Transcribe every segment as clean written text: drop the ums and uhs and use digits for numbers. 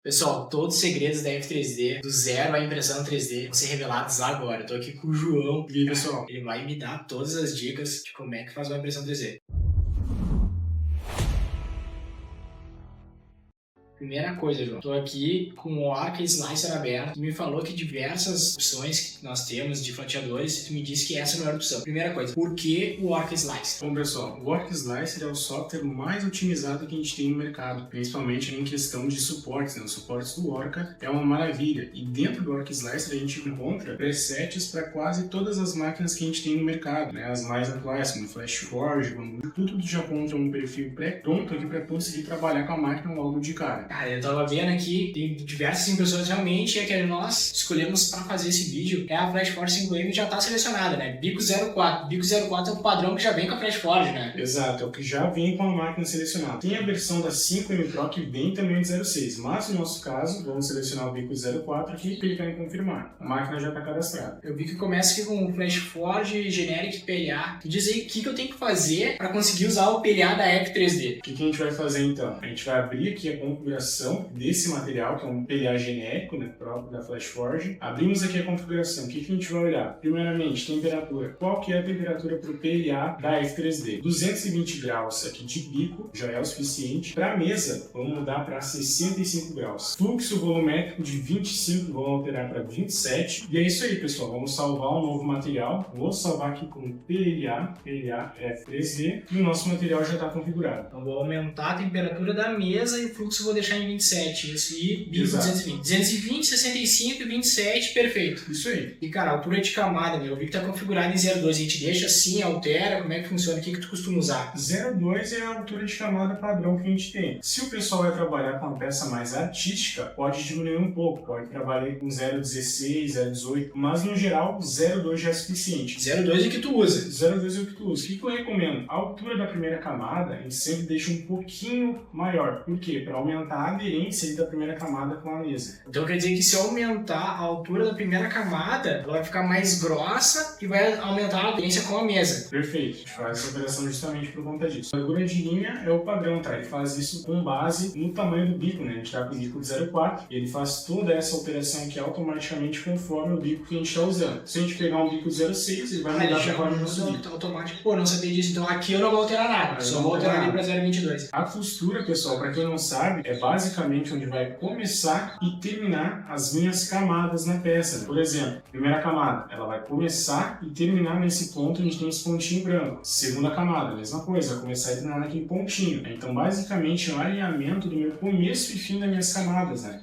Pessoal, todos os segredos da F3D, do zero à impressão 3D, vão ser revelados agora. Eu tô aqui com o João. E aí, pessoal, ele vai me dar todas as dicas de como é que faz uma impressão 3D. Primeira coisa, João, tô aqui com o Orca Slicer aberto. Tu me falou que diversas opções que nós temos de fatiadores, e tu me disse que essa não era a opção. Primeira coisa, por que o Orca Slicer? Bom, pessoal, o Orca Slicer é o software mais otimizado que a gente tem no mercado, principalmente em questão de suportes, né? Os suportes do Orca é uma maravilha. E dentro do Orca Slicer a gente encontra presets para quase todas as máquinas que a gente tem no mercado, né? As mais atuais, como FlashForge, tudo do Japão tem um perfil pré-pronto aqui para conseguir trabalhar com a máquina logo de cara. Cara, eu tava vendo aqui, tem diversas impressoras realmente, é que nós escolhemos para fazer esse vídeo, é a FlashForge 5M já tá selecionada, né? Bico 04. Bico 04 é o padrão que já vem com a FlashForge, né? Exato, é o que já vem com a máquina selecionada. Tem a versão da 5M Pro que vem também de 06, mas no nosso caso, vamos selecionar o bico 04 aqui e clicar em confirmar. A máquina já está cadastrada. Eu vi que começa aqui com o FlashForge Generic PLA. Tu diz aí o que eu tenho que fazer para conseguir usar o PLA da F3D. O que a gente vai fazer então? A gente vai abrir aqui a configuração desse material, que é um PLA genérico, né, próprio da FlashForge. Abrimos aqui a configuração. O que a gente vai olhar? Primeiramente, temperatura. Qual que é a temperatura para o PLA da F3D? 220 graus aqui de bico já é o suficiente. Para a mesa, vamos mudar para 65 graus. Fluxo volumétrico de 25, vamos alterar para 27. E é isso aí, pessoal. Vamos salvar um novo material. Vou salvar aqui com PLA F3D e o nosso material já está configurado. Então vou aumentar a temperatura da mesa e o fluxo vou deixar em 27. Isso aí, bico 220. 220, 65 e 27, perfeito. Isso aí. E cara, altura de camada, né? Eu vi que tá configurado em 02. A gente deixa assim, altera, como é que funciona? O que tu costuma usar? 02 é a altura de camada padrão que a gente tem. Se o pessoal vai trabalhar com uma peça mais artística, pode diminuir um pouco, pode trabalhar com 0,16, 0,18, mas no geral 0,2 já é suficiente. 02 é o que tu usa. 0,2 é o que tu usa. O que eu recomendo? A altura da primeira camada, a gente sempre deixa um pouquinho maior. Por quê? Para aumentar a aderência da primeira camada com a mesa. Então quer dizer que se eu aumentar a altura da primeira camada, ela vai ficar mais grossa e vai aumentar a aderência com a mesa. Perfeito. A gente faz essa operação justamente por conta disso. A largura de linha é o padrão, tá? Ele faz isso com base no tamanho do bico, né? A gente tá com o bico de 04 e ele faz toda essa operação aqui automaticamente conforme o bico que a gente está usando. Se a gente pegar um bico 06, ele vai mudar para qual nosso bico. Automático. Pô, não sabia disso. Então aqui eu não vou alterar nada. Só vou alterar ali para 0,22. A costura, pessoal, para quem não sabe, é basicamente onde vai começar e terminar as minhas camadas na peça. Por exemplo, primeira camada, ela vai começar e terminar nesse ponto onde a gente tem esse pontinho branco. Segunda camada, mesma coisa, vai começar e terminar naquele pontinho. Então, basicamente, é um alinhamento do meu começo e fim das minhas camadas, né?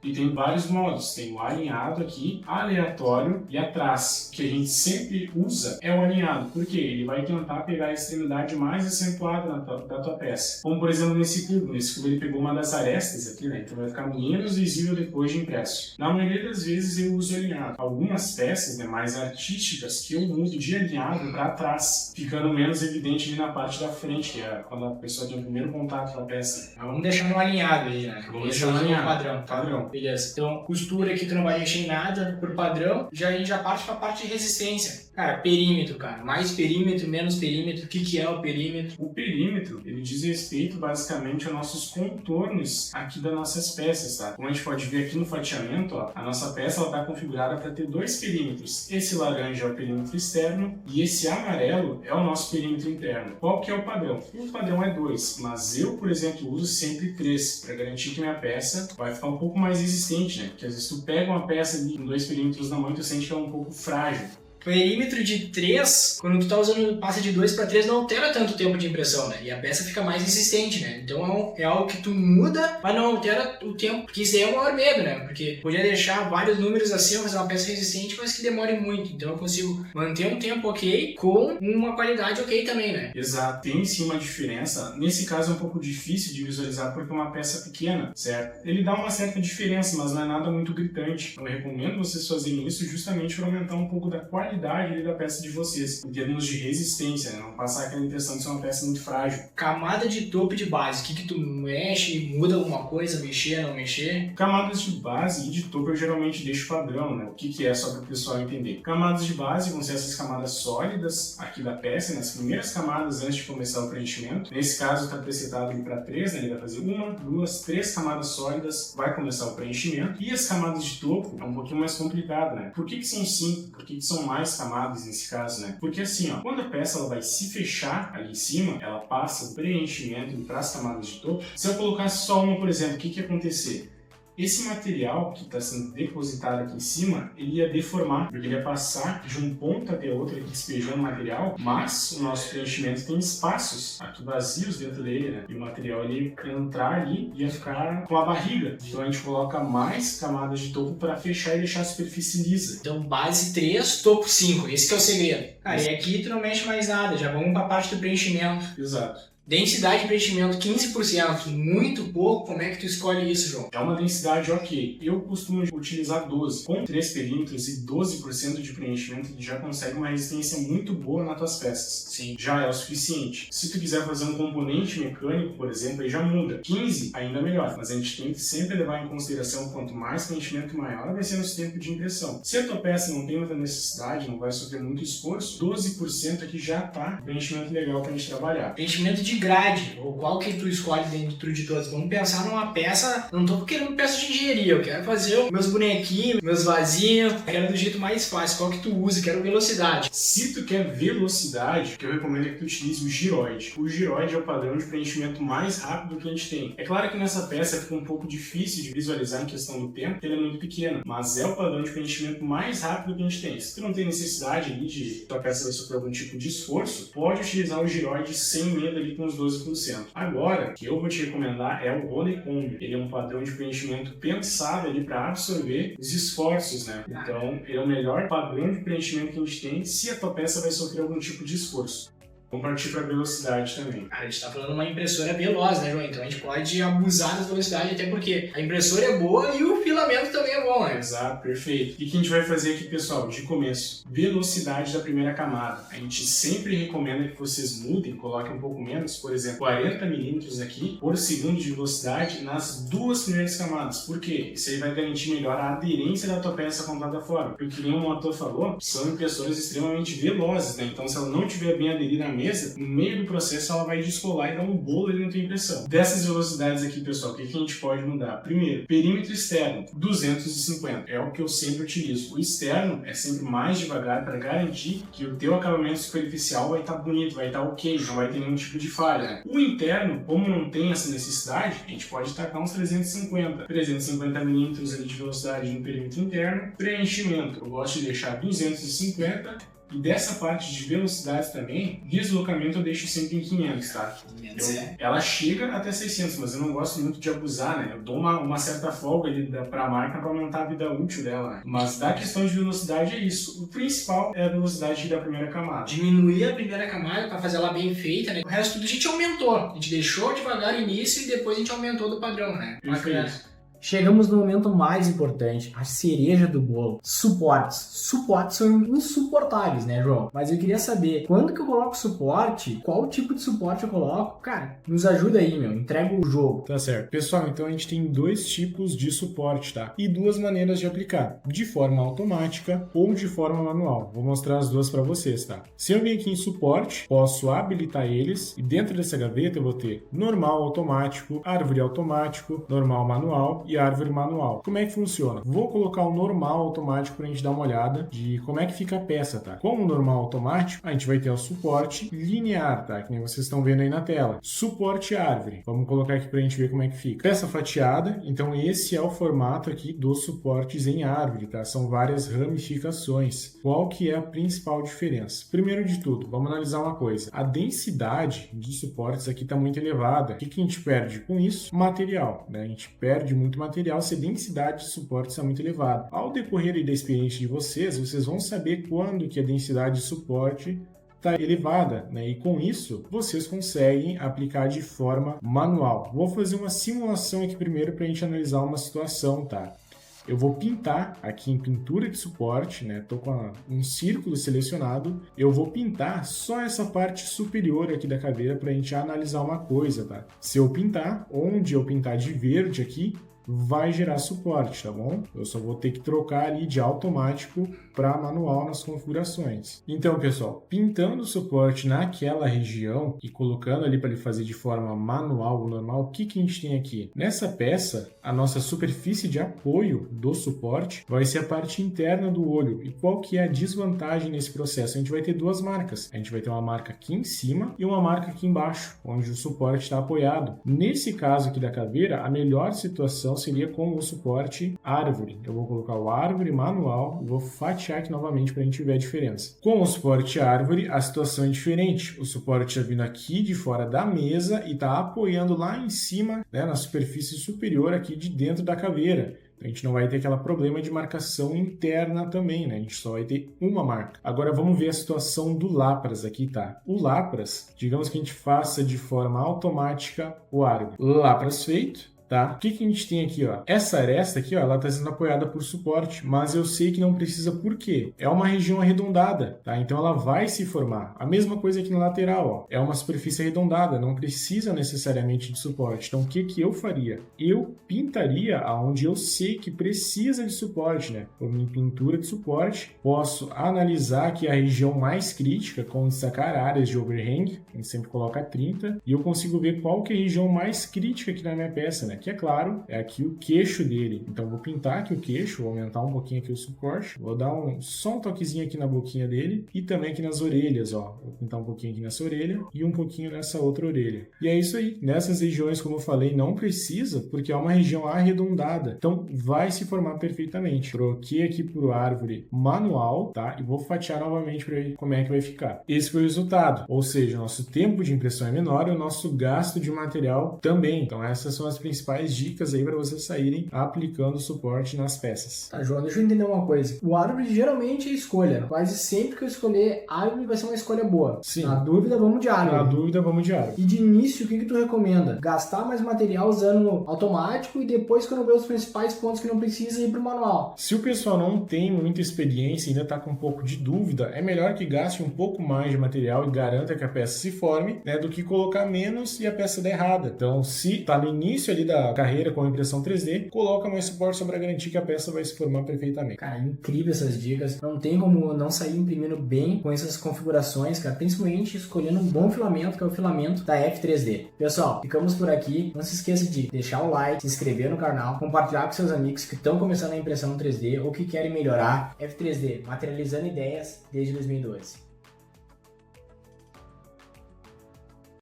E tem vários modos, tem o alinhado aqui, aleatório e atrás. O que a gente sempre usa é o alinhado, porque ele vai tentar pegar a extremidade mais acentuada da tua peça. Como por exemplo nesse cubo ele pegou uma das arestas aqui, né? Então vai ficar menos visível depois de impresso. Na maioria das vezes eu uso alinhado. Algumas peças, né, mais artísticas que eu mudo de alinhado para trás, ficando menos evidente ali na parte da frente, que é quando a pessoa tem o primeiro contato com a peça. Mas vamos deixar no alinhado aí, né? Vamos deixar no alinhado. Padrão. Beleza. Então, costura aqui tu não vai mexer em nada por padrão, a gente já parte para a parte de resistência. Cara, perímetro, cara. Mais perímetro, menos perímetro. O que é o perímetro? O perímetro, ele diz respeito basicamente aos nossos contornos aqui das nossas peças, tá? Como a gente pode ver aqui no fatiamento, ó, a nossa peça está configurada para ter dois perímetros. Esse laranja é o perímetro externo e esse amarelo é o nosso perímetro interno. Qual que é o padrão? O padrão é 2, mas eu, por exemplo, uso sempre 3 para garantir que minha peça vai ficar um pouco mais resistente, né? Porque às vezes tu pega uma peça ali com dois perímetros na mão e tu sente que ela é um pouco frágil. Perímetro de 3, quando tu tá usando, passa de 2 para 3, não altera tanto o tempo de impressão, né? E a peça fica mais resistente, né? Então é algo que tu muda, mas não altera o tempo, porque isso aí é o maior medo, né? Porque podia deixar vários números assim, fazer uma peça resistente, mas que demore muito. Então eu consigo manter um tempo ok, com uma qualidade ok também, né? Exato, tem sim uma diferença. Nesse caso é um pouco difícil de visualizar porque é uma peça pequena, certo? Ele dá uma certa diferença, mas não é nada muito gritante. Eu recomendo vocês fazerem isso justamente para aumentar um pouco da qualidade qualidade ali da peça de vocês, em termos de resistência, né? Não passar aquela impressão de ser uma peça muito frágil. Camada de topo e de base, o que tu mexe, muda alguma coisa, mexer, não mexer? Camadas de base e de topo eu geralmente deixo padrão, né? O que é, só para o pessoal entender. Camadas de base vão ser essas camadas sólidas aqui da peça, nas primeiras camadas antes de começar o preenchimento. Nesse caso está presetado para 3, né? Ele vai fazer 1, 2, 3 camadas sólidas, vai começar o preenchimento. E as camadas de topo é um pouquinho mais complicado, né? Por que são 5? Por que são mais camadas nesse caso, né? Porque assim, ó, quando a peça ela vai se fechar ali em cima, ela passa o preenchimento para as camadas de topo. Se eu colocasse só uma, por exemplo, o que ia acontecer? Esse material que está sendo depositado aqui em cima, ele ia deformar, porque ele ia passar de um ponto até outro, aqui despejando material, mas o nosso preenchimento tem espaços aqui vazios dentro dele, né? E o material ele ia entrar ali e ia ficar com a barriga. Então a gente coloca mais camadas de topo para fechar e deixar a superfície lisa. Então base 3, topo 5, esse que é o segredo. Cara, e aqui tu não mexe mais nada, já vamos para a parte do preenchimento. Exato. Densidade de preenchimento 15%, muito pouco, como é que tu escolhe isso, João? É uma densidade ok. Eu costumo utilizar 12. Com 3 perímetros e 12% de preenchimento, ele já consegue uma resistência muito boa nas tuas peças. Sim. Já é o suficiente. Se tu quiser fazer um componente mecânico, por exemplo, aí já muda. 15 ainda melhor, mas a gente tem que sempre levar em consideração quanto mais preenchimento maior vai ser nosso tempo de impressão. Se a tua peça não tem muita necessidade, não vai sofrer muito esforço, 12% aqui já tá preenchimento legal pra gente trabalhar. Preenchimento de grade, ou qual que tu escolhe dentro de todas. Vamos pensar numa peça, não tô querendo peça de engenharia, eu quero fazer meus bonequinhos, meus vasinhos, quero do jeito mais fácil, qual que tu usa, quero velocidade. Se tu quer velocidade, o que eu recomendo é que tu utilize o giroide. O giroide é o padrão de preenchimento mais rápido que a gente tem. É claro que nessa peça fica um pouco difícil de visualizar em questão do tempo, porque ela é muito pequena, mas é o padrão de preenchimento mais rápido que a gente tem. Se tu não tem necessidade ali de tua peça vai sofrer algum tipo de esforço, pode utilizar o giroide sem medo ali com os 12%. Agora, o que eu vou te recomendar é o Honeycomb. Ele é um padrão de preenchimento pensado ali para absorver os esforços, né? Então, ele é o melhor padrão de preenchimento que a gente tem se a tua peça vai sofrer algum tipo de esforço. Vamos partir para velocidade também. A gente está falando de uma impressora veloz, né, João? Então a gente pode abusar da velocidade, até porque a impressora é boa e o filamento também é bom, né? Exato, perfeito. E o que a gente vai fazer aqui, pessoal? De começo, velocidade da primeira camada. A gente sempre recomenda que vocês mudem, coloquem um pouco menos, por exemplo, 40 milímetros aqui por segundo de velocidade nas 2 primeiras camadas. Por quê? Isso aí vai garantir melhor a aderência da tua peça com a plataforma. Porque, como o ator falou, são impressoras extremamente velozes, né? Então, se ela não estiver bem aderida à mesa, no meio do processo ela vai descolar e dar um bolo ali na tua impressão. Dessas velocidades aqui, pessoal, o que a gente pode mudar? Primeiro, perímetro externo, 250. É o que eu sempre utilizo. O externo é sempre mais devagar para garantir que o teu acabamento superficial vai estar bonito, vai estar ok, não vai ter nenhum tipo de falha, né? O interno, como não tem essa necessidade, a gente pode tacar uns 350. 350 milímetros ali de velocidade no perímetro interno. Preenchimento, eu gosto de deixar 250. E dessa parte de velocidade também, deslocamento eu deixo sempre em 500, tá? Ela chega até 600, mas eu não gosto muito de abusar, né? Eu dou uma certa folga ali pra marca para aumentar a vida útil dela, né? Mas da questão de velocidade é isso. O principal é a velocidade da primeira camada. Diminuir a primeira camada para fazer ela bem feita, né? O resto tudo a gente aumentou. A gente deixou devagar no início e depois a gente aumentou do padrão, né? Perfeito. Chegamos no momento mais importante, a cereja do bolo. Suportes. Suportes são insuportáveis, né, João? Mas eu queria saber, quando que eu coloco suporte, qual tipo de suporte eu coloco? Cara, nos ajuda aí, meu. Entrega o jogo. Tá certo. Pessoal, então a gente tem 2 tipos de suporte, tá? E 2 maneiras de aplicar. De forma automática ou de forma manual. Vou mostrar as duas para vocês, tá? Se eu vir aqui em suporte, posso habilitar eles e dentro dessa gaveta eu vou ter normal automático, árvore automático, normal manual e árvore manual. Como é que funciona? Vou colocar o normal automático para a gente dar uma olhada de como é que fica a peça, tá? Como o normal automático, a gente vai ter o suporte linear, tá? Que nem vocês estão vendo aí na tela. Suporte árvore. Vamos colocar aqui para a gente ver como é que fica. Peça fatiada, então esse é o formato aqui dos suportes em árvore, tá? São várias ramificações. Qual que é a principal diferença? Primeiro de tudo, vamos analisar uma coisa. A densidade de suportes aqui está muito elevada. O que a gente perde com isso? Material, né? A gente perde muito material se a densidade de suporte está muito elevada. Ao decorrer da experiência de vocês vão saber quando que a densidade de suporte está elevada, né? E com isso, vocês conseguem aplicar de forma manual. Vou fazer uma simulação aqui primeiro para a gente analisar uma situação, tá? Eu vou pintar aqui em pintura de suporte, né? Tô com um círculo selecionado. Eu vou pintar só essa parte superior aqui da caveira para a gente analisar uma coisa, tá? Se eu pintar, onde eu pintar de verde aqui, vai gerar suporte, tá bom? Eu só vou ter que trocar ali de automático para manual nas configurações. Então, pessoal, pintando o suporte naquela região e colocando ali para ele fazer de forma manual ou normal, o que a gente tem aqui? Nessa peça, a nossa superfície de apoio do suporte vai ser a parte interna do olho. E qual que é a desvantagem nesse processo? A gente vai ter duas marcas. A gente vai ter uma marca aqui em cima e uma marca aqui embaixo, onde o suporte está apoiado. Nesse caso aqui da caveira, a melhor situação seria com o suporte árvore. Eu vou colocar o árvore manual e vou fatiar aqui novamente para a gente ver a diferença. Com o suporte árvore, a situação é diferente. O suporte está vindo aqui de fora da mesa e está apoiando lá em cima, né, na superfície superior aqui de dentro da caveira. A gente não vai ter aquele problema de marcação interna também, né? A gente só vai ter uma marca. Agora vamos ver a situação do Lapras aqui, tá? O Lapras, digamos que a gente faça de forma automática o árvore. Lapras feito. Tá? O que a gente tem aqui, ó? Essa aresta aqui, ó, ela está sendo apoiada por suporte, mas eu sei que não precisa por quê? É uma região arredondada, tá? Então ela vai se formar. A mesma coisa aqui na lateral, ó. É uma superfície arredondada, não precisa necessariamente de suporte. Então o que eu faria? Eu pintaria aonde eu sei que precisa de suporte, né? Por minha pintura de suporte, posso analisar aqui a região mais crítica, com destacar áreas de overhang, a gente sempre coloca 30, e eu consigo ver qual que é a região mais crítica aqui na minha peça, né? Que é claro, é aqui o queixo dele. Então vou pintar aqui o queixo, vou aumentar um pouquinho aqui o suporte, vou dar só um toquezinho aqui na boquinha dele e também aqui nas orelhas, ó. Vou pintar um pouquinho aqui nessa orelha e um pouquinho nessa outra orelha. E é isso aí. Nessas regiões, como eu falei, não precisa, porque é uma região arredondada. Então vai se formar perfeitamente. Troquei aqui por árvore manual, tá? E vou fatiar novamente para ver como é que vai ficar. Esse foi o resultado. Ou seja, nosso tempo de impressão é menor e o nosso gasto de material também. Então essas são as principais dicas aí para vocês saírem aplicando suporte nas peças. Tá, João, deixa eu entender uma coisa. O árvore geralmente é escolha. Quase sempre que eu escolher árvore vai ser uma escolha boa. Sim. Na dúvida, vamos de árvore. Na dúvida, vamos de árvore. E de início, o que tu recomenda? Gastar mais material usando automático e depois, quando ver os principais pontos que não precisa, ir pro manual. Se o pessoal não tem muita experiência e ainda está com um pouco de dúvida, é melhor que gaste um pouco mais de material e garanta que a peça se forme, né, do que colocar menos e a peça der errada. Então, se tá no início ali da carreira com impressão 3D, coloca mais suporte só para garantir que a peça vai se formar perfeitamente. Cara, incrível essas dicas. Não tem como não sair imprimindo bem com essas configurações, cara. Principalmente escolhendo um bom filamento, que é o filamento da F3D. Pessoal, ficamos por aqui. Não se esqueça de deixar o like, se inscrever no canal, compartilhar com seus amigos que estão começando a impressão 3D ou que querem melhorar. F3D, materializando ideias desde 2012.